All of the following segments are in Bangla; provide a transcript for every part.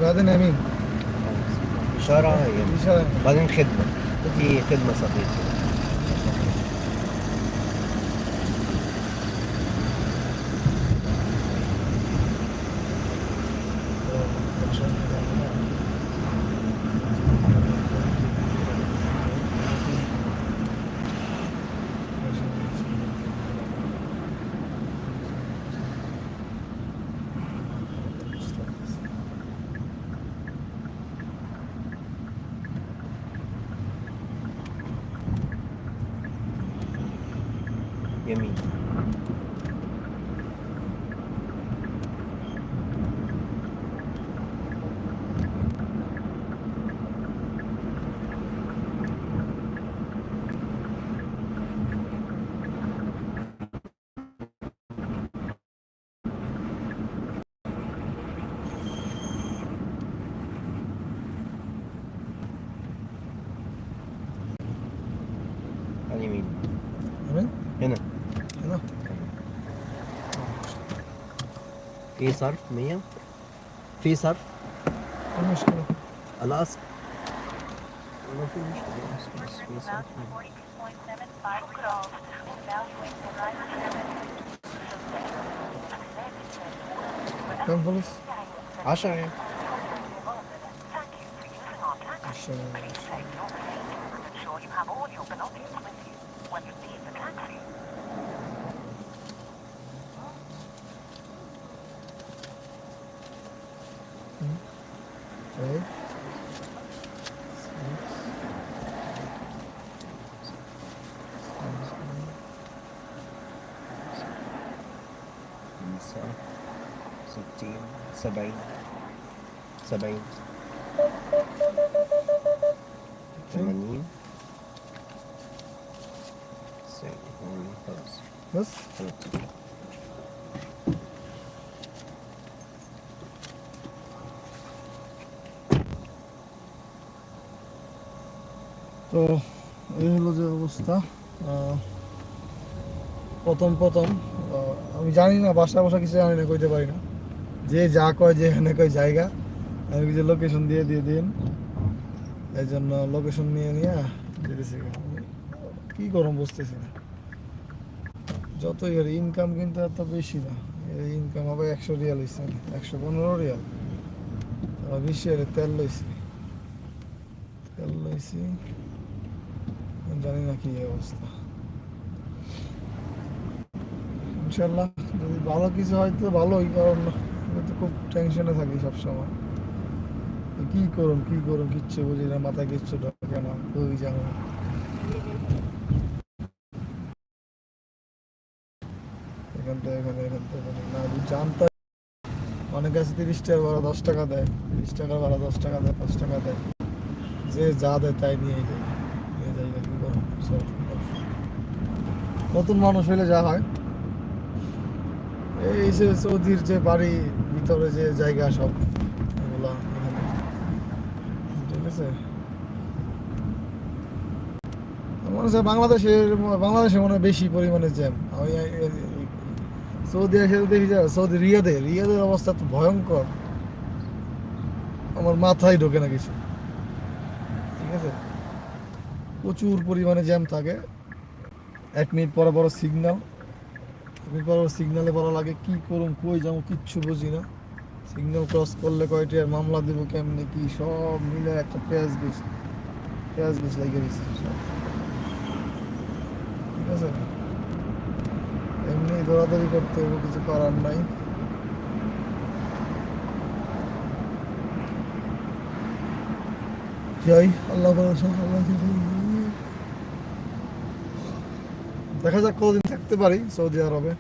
بعدين يمين. إشارة إشارة. بعدين خدمة، في خدمة صغيرة. يمين. على اليمين. يمين. هنا هنا. في صرف 100، في صرف. إيه المشكلة؟ الأصل ما في مشكلة، بس في صرف. كم فلوس؟ 10 يعني. 10. طيب. خمسة، 60، 70، 70، 80، 90. خلاص بس. خلاص. তো এই হলো যে অবস্থা। প্রথম আমি জানি না, বাসা কিছু জানি না, কইতে পারি না। যে যা কয় যে এখানে কয় জায়গা, আমি যে লোকেশন দিয়ে দিন, এই জন্য লোকেশন নিয়ে যেতেছি। কি করম বুঝতেছি না। যতই এর ইনকাম কিন্তু এত বেশি না। এই ইনকাম হবে 100 রিয়াল হয়েছে, 115 রিয়াল। 20 রিয়ালের তেল লইছি, জানি না কি অবস্থা। ইনশাল্লাহ যদি ভালো কিছু হয় তো ভালোই, কারণ আমি তো খুব টেনশনে থাকি সবসময়। কি করুন কিচ্ছু বুঝি না, মাথায় কিচ্ছু ঢোকে না, কই যাবো। এখান থেকে না জানতাম অনেক কাছে 30 টাকা ভাড়া 10 টাকা দেয়, 30 টাকা ভাড়া 10 টাকা দেয়, 5 টাকা দেয়। যে যা দেয় তাই নিয়ে যাই। কি করুন। নতুন মানুষ হইলে যা হয়, এই যে সৌদির যে বাড়ি ভিতরে যে জায়গা সব এগুলা এখানে, ঠিক আছে। মনে হচ্ছে বাংলাদেশে মনে হয় বেশি পরিমাণে জ্যাম। আমি সৌদি এসে দেখি যে সৌদি রিয়াদের অবস্থা তো ভয়ঙ্কর, আমার মাথায় ঢোকে না কিছু, ঠিক আছে। প্রচুর পরিমাণে জ্যাম থাকে। 1 মিনিট পরে বড় সিগনালে বড় লাগে, কি করুম কই যাবো কিচ্ছু বুঝি না। সিগন্যাল ক্রস করলে কয়টি আর মামলা দেবো কেমনি কি, সব মিলে একটা পেঁয়াজ গুছ লাগিয়ে দিচ্ছে সব, ঠিক আছে। এমনি দৌড়াদৌড়ি করতে হবে, কিছু করার নাই। যাই, আল্লাহ ভরসা, দেখা যাক কতদিন থাকতে পারি সৌদি আরবে।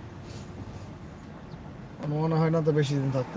মনে হয় না তো বেশি দিন থাকতে